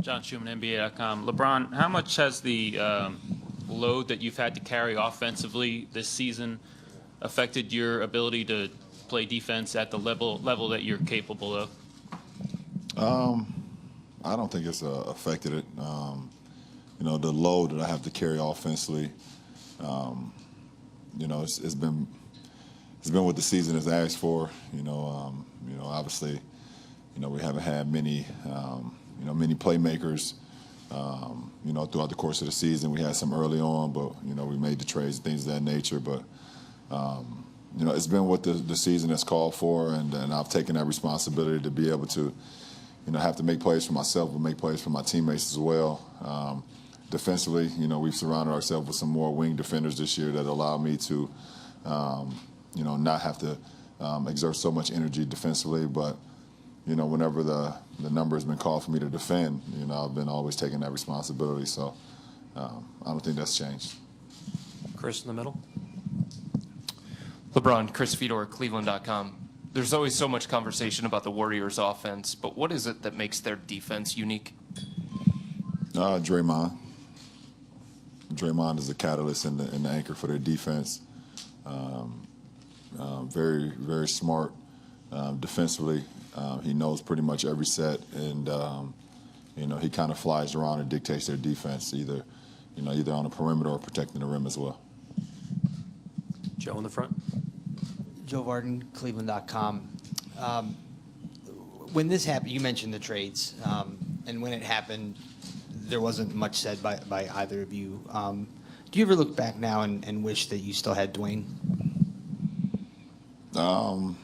John Schumann, NBA.com. LeBron, how much has the load that you've had to carry offensively this season affected your ability to play defense at the level that you're capable of? I don't think it's affected it. The load that I have to carry offensively, it's been what the season has asked for. Obviously, we haven't had many playmakers. Throughout the course of the season, we had some early on, but we made the trades and things of that nature. But it's been what the season has called for, and I've taken that responsibility to be able to, have to make plays for myself, but make plays for my teammates as well. Defensively, we've surrounded ourselves with some more wing defenders this year that allow me to, not have to exert so much energy defensively. But, whenever the number has been called for me to defend, I've been always taking that responsibility. So I don't think that's changed. Chris in the middle. LeBron, Chris Fedor, Cleveland.com. There's always so much conversation about the Warriors' offense, but what is it that makes their defense unique? Draymond. Draymond is the catalyst and the anchor for their defense. Very, very smart defensively. He knows pretty much every set, and he kind of flies around and dictates their defense, either on the perimeter or protecting the rim as well. Joe in the front. Joe Varden, Cleveland.com. When this happened, you mentioned the trades, and when it happened, there wasn't much said by either of you. Do you ever look back now and wish that you still had Dwayne? Well,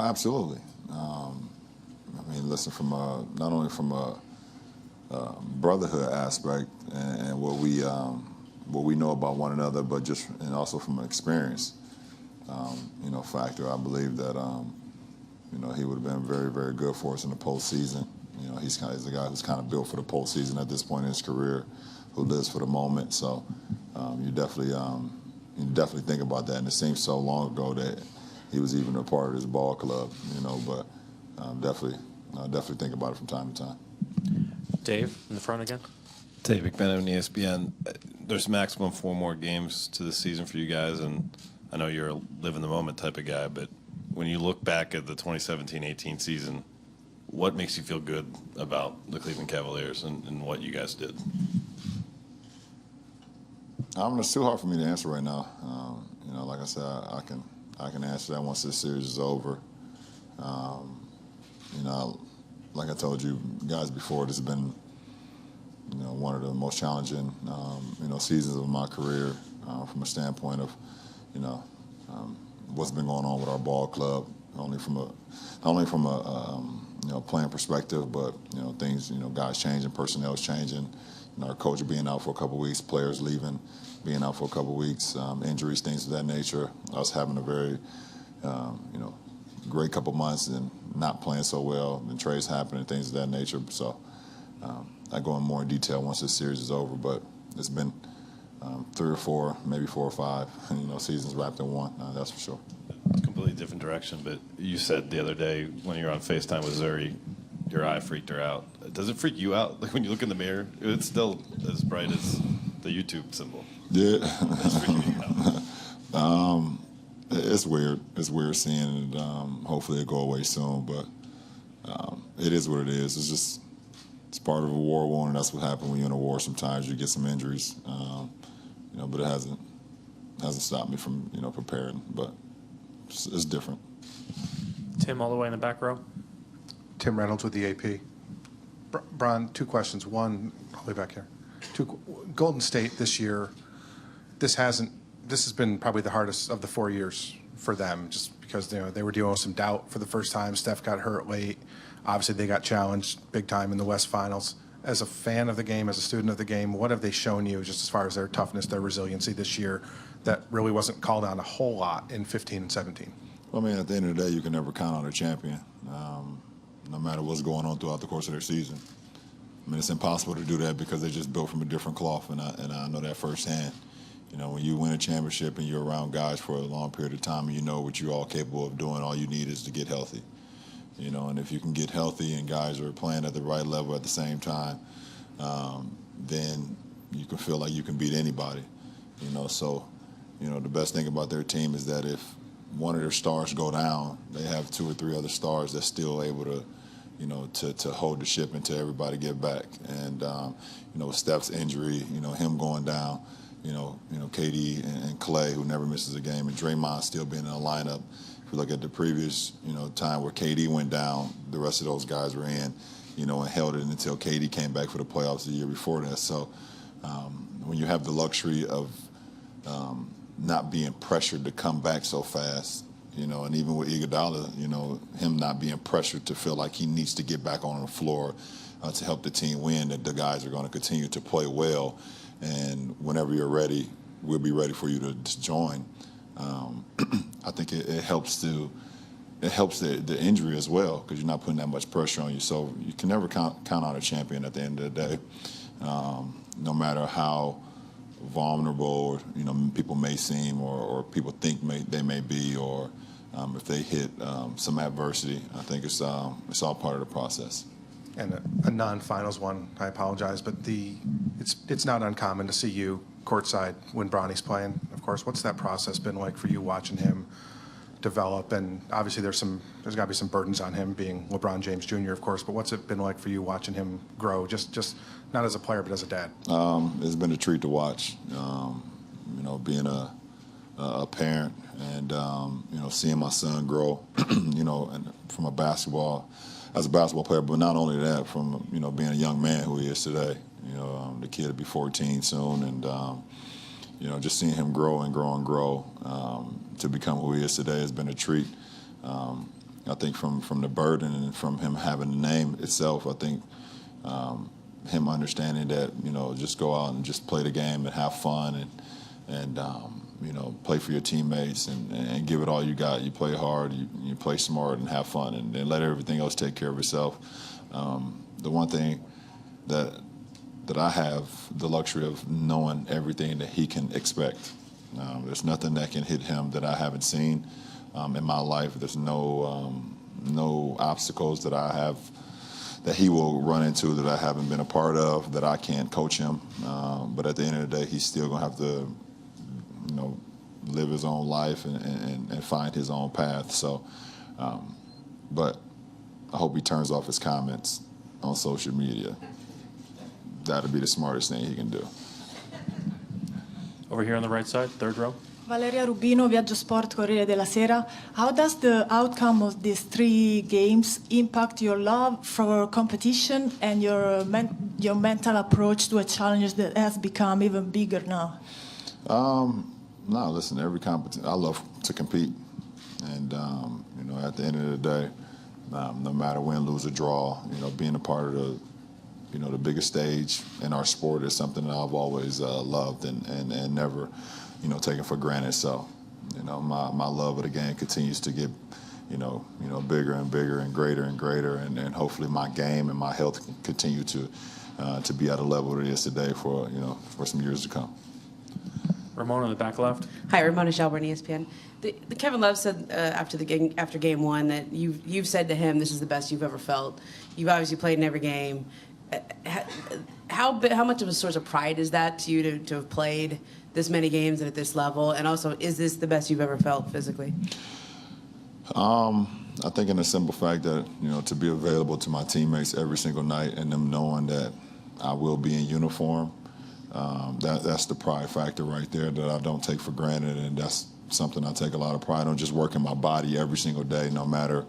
absolutely. Listen, from not only from a brotherhood aspect and what we know about one another, but and also from an experience, factor. I believe that he would have been very, very good for us in the postseason. He's a guy who's kind of built for the postseason at this point in his career, who lives for the moment. So you definitely think about that. And it seems so long ago that he was even a part of this ball club, But definitely think about it from time to time. Dave in the front again. Dave McMenamin, ESPN. There's maximum 4 more games to the season for you guys, and I know you're a live-in-the-moment type of guy, but when you look back at the 2017-18 season, what makes you feel good about the Cleveland Cavaliers and what you guys did? It's too hard for me to answer right now. Like I said, I can answer that once this series is over. Like I told you guys before, this has been, one of the most challenging, seasons of my career from a standpoint of, what's been going on with our ball club, not only from a playing perspective, but things, guys changing, personnel's changing, our coach being out for a couple of weeks, players leaving, being out for a couple of weeks, injuries, things of that nature. Us having a very, great couple months and not playing so well, and trades happening, things of that nature. So I go in more in detail once this series is over, but it's been 3 or 4, maybe 4 or 5, seasons wrapped in one. That's for sure. Completely different direction, but you said the other day when you were on FaceTime with Zuri, your eye freaked her out. Does it freak you out? Like when you look in the mirror, it's still as bright as the YouTube symbol. Yeah. It's freaking you out. It's weird. It's weird seeing it. Hopefully it'll go away soon, but it is what it is. It's part of a war wound, and that's what happens when you're in a war. Sometimes you get some injuries, but it hasn't stopped me from preparing. But it's different. Tim, all the way in the back row. Tim Reynolds with the AP. Bron, 2 questions. One, all the way back here. Golden State this year, this has been probably the hardest of the 4 years for them, just because they were dealing with some doubt for the first time. Steph got hurt late. Obviously, they got challenged big time in the West Finals. As a fan of the game, as a student of the game, what have they shown you just as far as their toughness, their resiliency this year that really wasn't called on a whole lot in 15 and 17? Well, at the end of the day, you can never count on a champion, no matter what's going on throughout the course of their season. It's impossible to do that because they're just built from a different cloth, and I know that firsthand. When you win a championship and you're around guys for a long period of time and you know what you're all capable of doing, all you need is to get healthy. and if you can get healthy and guys are playing at the right level at the same time, then you can feel like you can beat anybody. So the best thing about their team is that if one of their stars go down, they have 2 or 3 other stars that's still able to, to hold the ship until everybody get back. And with Steph's injury, him going down, KD and Clay, who never misses a game, and Draymond still being in the lineup. If you look at the previous, time where KD went down, the rest of those guys were in, and held it until KD came back for the playoffs the year before that. So when you have the luxury of not being pressured to come back so fast, and even with Iguodala, him not being pressured to feel like he needs to get back on the floor to help the team win, that the guys are going to continue to play well. And whenever you're ready, we'll be ready for you to join. I think it helps the injury as well, because you're not putting that much pressure on you. So you can never count on a champion at the end of the day, no matter how vulnerable people may seem, or people think they may be, or if they hit some adversity. I think it's all part of the process. And a non-finals one, I apologize, but it's not uncommon to see you courtside when Bronny's playing. Of course, what's that process been like for you watching him develop? And obviously there's got to be some burdens on him being LeBron James Jr., of course, but what's it been like for you watching him grow, just not as a player, but as a dad? It's been a treat to watch, being a parent and, seeing my son grow, and from as a basketball player, but not only that, from, being a young man who he is today. The kid will be 14 soon, and, just seeing him grow and grow and grow to become who he is today has been a treat. I think from the burden and from him having the name itself, I think him understanding that, just go out and just play the game and have fun and play for your teammates and give it all you got. You play hard, you play smart, and have fun, and then let everything else take care of itself. The one thing that I have the luxury of knowing everything that he can expect. There's nothing that can hit him that I haven't seen in my life. There's no obstacles that I have that he will run into that I haven't been a part of, that I can't coach him. But at the end of the day, he's still going to have to, live his own life and find his own path. So, but I hope he turns off his comments on social media. That'll be the smartest thing he can do. Over here on the right side, third row. Valeria Rubino, Viaggio Sport, Corriere della Sera. How does the outcome of these 3 games impact your love for competition and your mental approach to a challenge that has become even bigger now? No, listen, every competition, I love to compete. And, at the end of the day, no matter win, lose, or draw, being a part of the biggest stage in our sport is something that I've always loved and never, taken for granted. So, my love of the game continues to get, bigger and bigger and greater, and hopefully my game and my health can continue to be at a level that it is today for some years to come. Ramona in the back left. Hi, Ramona Shelburne, ESPN. The Kevin Love said after game 1 that you've said to him, this is the best you've ever felt. You've obviously played in every game. How much of a source of pride is that to you to have played this many games and at this level? And also, is this the best you've ever felt physically? I think in the simple fact that, to be available to my teammates every single night and them knowing that I will be in uniform, that's the pride factor right there that I don't take for granted, and that's something I take a lot of pride on, just working my body every single day, no matter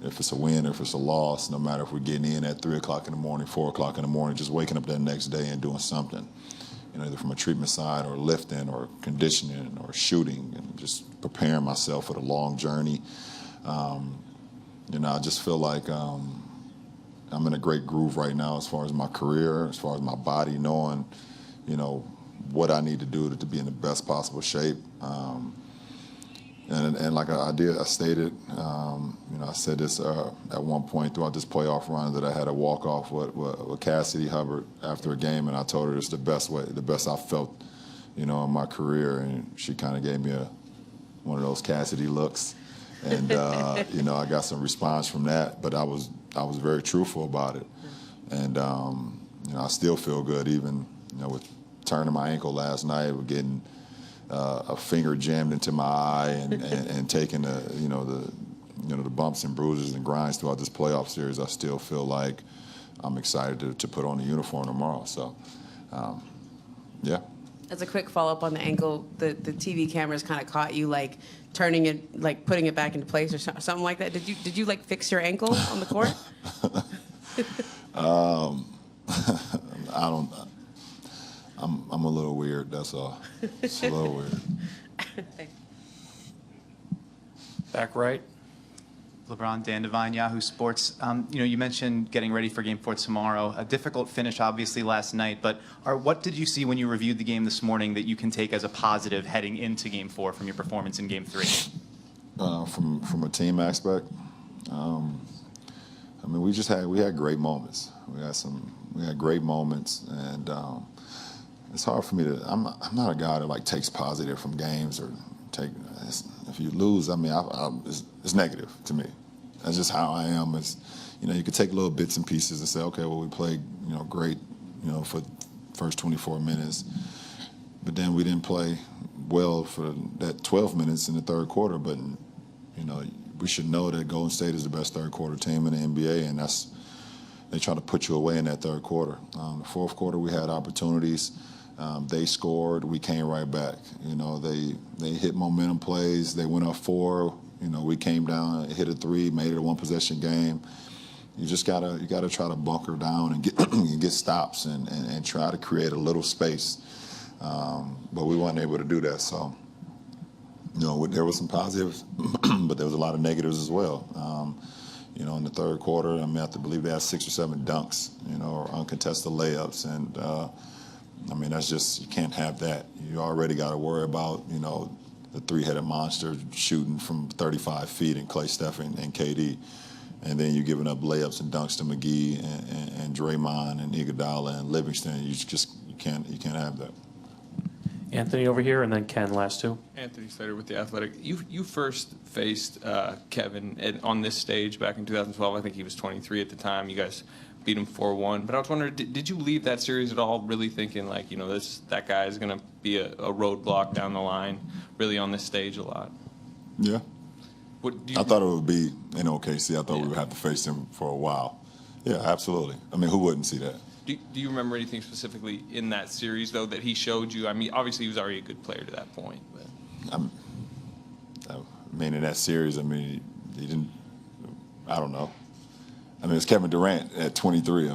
if it's a win or if it's a loss, no matter if we're getting in at 3 o'clock in the morning, 4 o'clock in the morning, just waking up that next day and doing something, either from a treatment side or lifting or conditioning or shooting, and just preparing myself for the long journey. I just feel like I'm in a great groove right now as far as my career, as far as my body, knowing, what I need to do to be in the best possible shape. And like I stated, I said this at one point throughout this playoff run that I had a walk-off with Cassidy Hubbard after a game, and I told her it's the best I've felt, in my career, and she kind of gave me one of those Cassidy looks. And I got some response from that, but I was very truthful about it. And I still feel good, even with turning my ankle last night, with getting a finger jammed into my eye, and taking the bumps and bruises and grinds throughout this playoff series. I still feel like I'm excited to put on the uniform tomorrow. So, yeah. As a quick follow-up on the ankle, the TV cameras kind of caught you like turning it, like putting it back into place or something like that. Did you like fix your ankle on the court? I don't. I'm a little weird. That's all. It's a little weird. Back right. LeBron, Dan Devine, Yahoo Sports. You mentioned getting ready for Game 4 tomorrow. A difficult finish, obviously, last night. But what did you see when you reviewed the game this morning that you can take as a positive heading into Game 4 from your performance in Game 3? From a team aspect, we had great moments. We had great moments, and it's hard for me to. I'm not a guy that like takes positive from games or take. If you lose, it's negative to me. That's just how I am. You could take little bits and pieces and say, okay, well, we played, great, for the first 24 minutes, but then we didn't play well for that 12 minutes in the third quarter. But we should know that Golden State is the best third quarter team in the NBA, and they try to put you away in that third quarter. The fourth quarter, we had opportunities. They scored. We came right back. They hit momentum plays. They went up 4. We came down, hit a 3, made it a one-possession game. You just gotta try to bunker down and get stops and try to create a little space. But we weren't able to do that. So, there was some positives, but there was a lot of negatives as well. In the third quarter, I have to believe they had 6 or 7 dunks, or uncontested layups, and that's just, you can't have that. You already got to worry about, the 3-headed monster shooting from 35 feet and Klay, Steph, and KD. And then you're giving up layups and dunks to McGee and Draymond and Iguodala and Livingston. You can't have that. Anthony over here, and then Ken, last two. Anthony Slater with The Athletic. You first faced Kevin on this stage back in 2012. I think he was 23 at the time. You guys beat him 4-1. But I was wondering, did you leave that series at all really thinking like, that guy is going to be a roadblock down the line, really on this stage a lot? Yeah. I thought it would be in OKC. I thought we would have to face him for a while. Yeah, absolutely. Who wouldn't see that? Do you remember anything specifically in that series, though, that he showed you? Obviously he was already a good player to that point. But in that series, he didn't. I don't know. It's Kevin Durant at 23.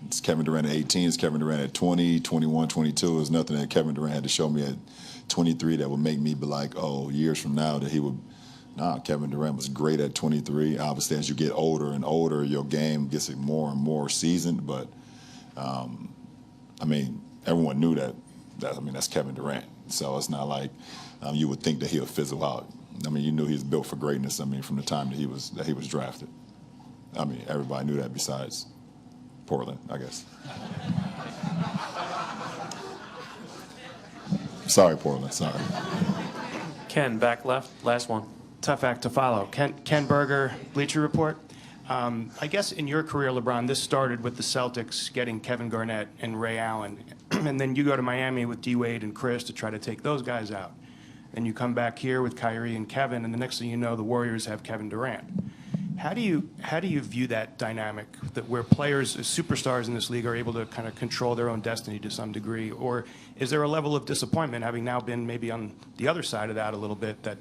It's Kevin Durant at 18. It's Kevin Durant at 20, 21, 22. There's nothing that Kevin Durant had to show me at 23 that would make me be like, oh, years from now that he would. Nah, Kevin Durant was great at 23. Obviously, as you get older and older, your game gets more and more seasoned. But, everyone knew that that's Kevin Durant. So it's not like you would think that he'll fizzle out. You knew he was built for greatness. From the time that he was drafted. Everybody knew that besides Portland, I guess. Sorry, Portland. Sorry. Ken, back left, last one. Tough act to follow. Ken Berger, Bleacher Report. I guess in your career, LeBron, this started with the Celtics getting Kevin Garnett and Ray Allen. And then you go to Miami with D-Wade and Chris to try to take those guys out. And you come back here with Kyrie and Kevin, and the next thing you know, the Warriors have Kevin Durant. How do you view that dynamic, that where players, superstars in this league, are able to kind of control their own destiny to some degree? Or is there a level of disappointment, having now been maybe on the other side of that a little bit, that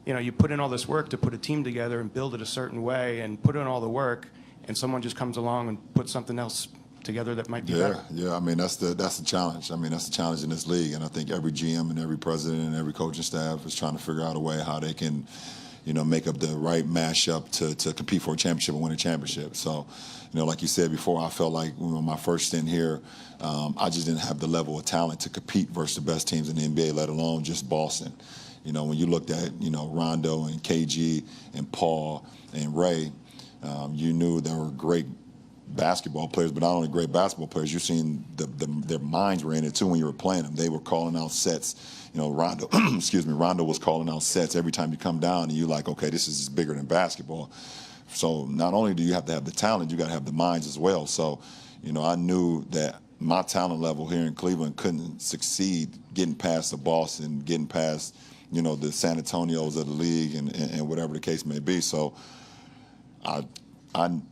you put in all this work to put a team together and build it a certain way and put in all the work, and someone just comes along and puts something else together that might be better? Yeah. That's the challenge. That's the challenge in this league, and I think every GM and every president and every coaching staff is trying to figure out a way how they can, make up the right mashup to compete for a championship and win a championship. So, like you said before, I felt like my first stint here, I just didn't have the level of talent to compete versus the best teams in the NBA, let alone just Boston. When you looked at, Rondo and KG and Paul and Ray, you knew there were great basketball players, but not only great basketball players. You've seen their minds were in it too when you were playing them. They were calling out sets. You know, Rondo, Rondo was calling out sets every time you come down, and you're like, okay, this is bigger than basketball. So not only do you have to have the talent, you got to have the minds as well. So, you know, I knew that my talent level here in Cleveland couldn't succeed getting past the Boston, getting past, you know, the San Antonios of the league and whatever the case may be. So I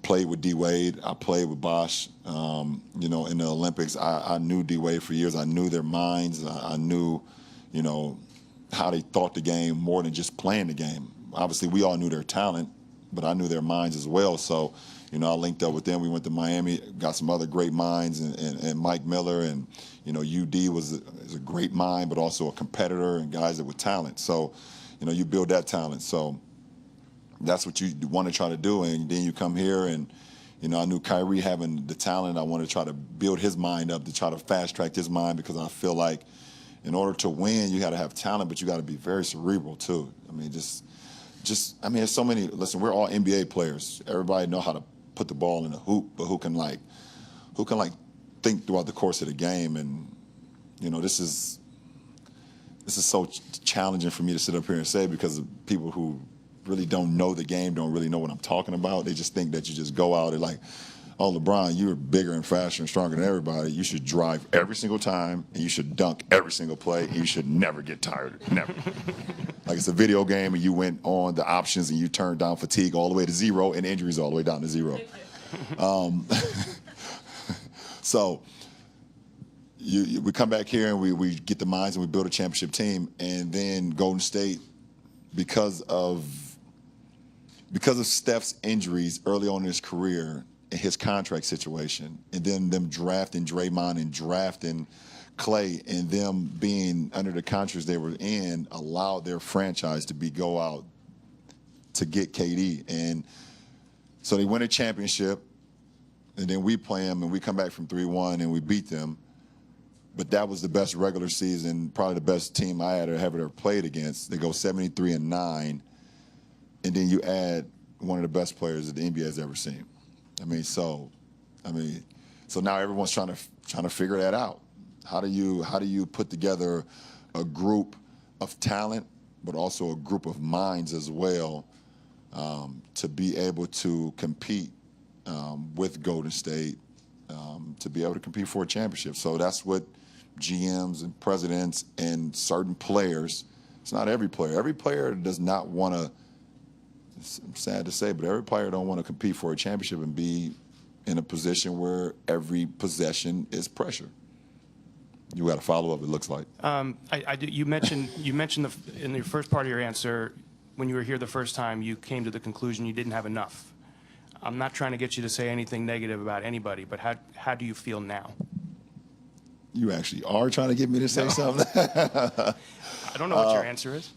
played with D. Wade. I played with Bosh. You know, in the Olympics, I knew D. Wade for years. I knew their minds. I knew, you know, how they thought the game more than just playing the game. Obviously, we all knew their talent, but I knew their minds as well. So, you know, I linked up with them. We went to Miami, got some other great minds, and Mike Miller, and, you know, UD is a great mind, but also a competitor and guys that with talent. So, you know, you build that talent. So that's what you want to try to do. And then you come here and, you know, I knew Kyrie having the talent. I want to try to build his mind up to try to fast track his mind, because I feel like in order to win, you got to have talent, but you got to be very cerebral too. I mean, I mean, there's so many. Listen, we're all NBA players. Everybody know how to put the ball in the hoop, but who can think throughout the course of the game? And, you know, this is so challenging for me to sit up here and say, because of people who really don't know the game, don't really know what I'm talking about. They just think that you just go out and like, oh, LeBron, you're bigger and faster and stronger than everybody. You should drive every single time, and you should dunk every single play, and you should never get tired. Never. Like it's a video game, and you went on the options, and you turned down fatigue all the way to 0 and injuries all the way down to 0. So we come back here, and we get the minds, and we build a championship team. And then Golden State, because of Steph's injuries early on in his career, his contract situation, and then them drafting Draymond and drafting Clay, and them being under the contracts they were in, allowed their franchise to go out to get KD. And so they win a championship, and then we play them, and we come back from 3-1, and we beat them. But that was the best regular season, probably the best team I had ever played against. They go 73-9, and then you add one of the best players that the NBA has ever seen. So now everyone's trying to figure that out. How do you put together a group of talent, but also a group of minds as well, to be able to compete with Golden State, to be able to compete for a championship? So that's what GMs and presidents and certain players. It's not every player. Every player does not want to. It's sad to say, but every player don't want to compete for a championship and be in a position where every possession is pressure. You got to follow up, it looks like. You mentioned in your first part of your answer, when you were here the first time, you came to the conclusion you didn't have enough. I'm not trying to get you to say anything negative about anybody, but how do you feel now? You actually are trying to get me to say something? I don't know what your answer is.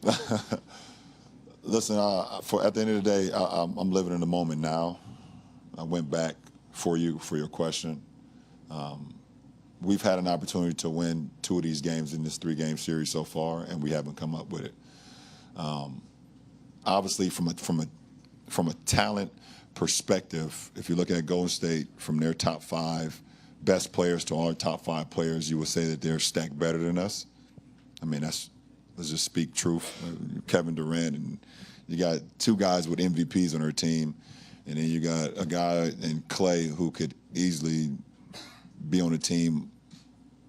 Listen, at the end of the day, I'm living in the moment now. I went back for your question. We've had an opportunity to win 2 of these games in this 3-game series so far, and we haven't come up with it. Obviously, from a talent perspective, if you look at Golden State, from their top 5 best players to our top 5 players, you would say that they're stacked better than us. I mean, let's just speak truth. Kevin Durant, and you got 2 guys with MVPs on their team, and then you got a guy in Clay who could easily be on a team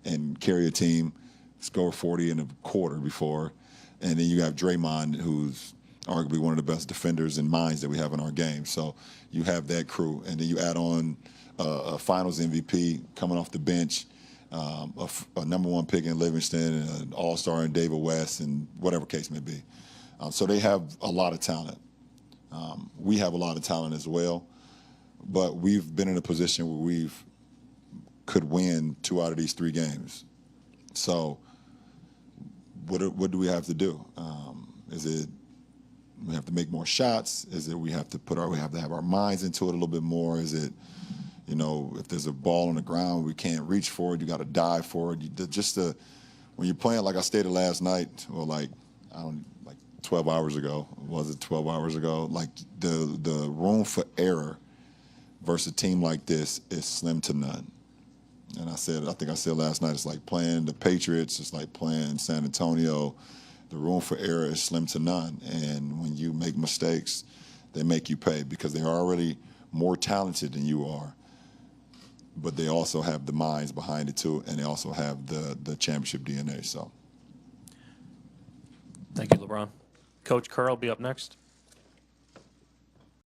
and carry a team, score 40 in a quarter before, and then you have Draymond, who's arguably one of the best defenders and minds that we have in our game. So you have that crew, and then you add on a Finals MVP coming off the bench, a #1 pick in Livingston, an all-star in David West, and whatever case may be. So they have a lot of talent. We have a lot of talent as well, but we've been in a position where we could win 2 out of these 3 games. So what do we have to do? Is it we have to make more shots? Is it we have to have our minds into it a little bit more? Is it, you know, if there's a ball on the ground, we can't reach for it, you got to dive for it. When you're playing, like I stated last night, or like 12 hours ago, was it 12 hours ago? Like the room for error versus a team like this is slim to none. And I think I said last night, it's like playing the Patriots, it's like playing San Antonio. The room for error is slim to none. And when you make mistakes, they make you pay because they're already more talented than you are. But they also have the minds behind it too, and they also have the championship DNA. So, Thank you, LeBron. Coach Kerr will be up next.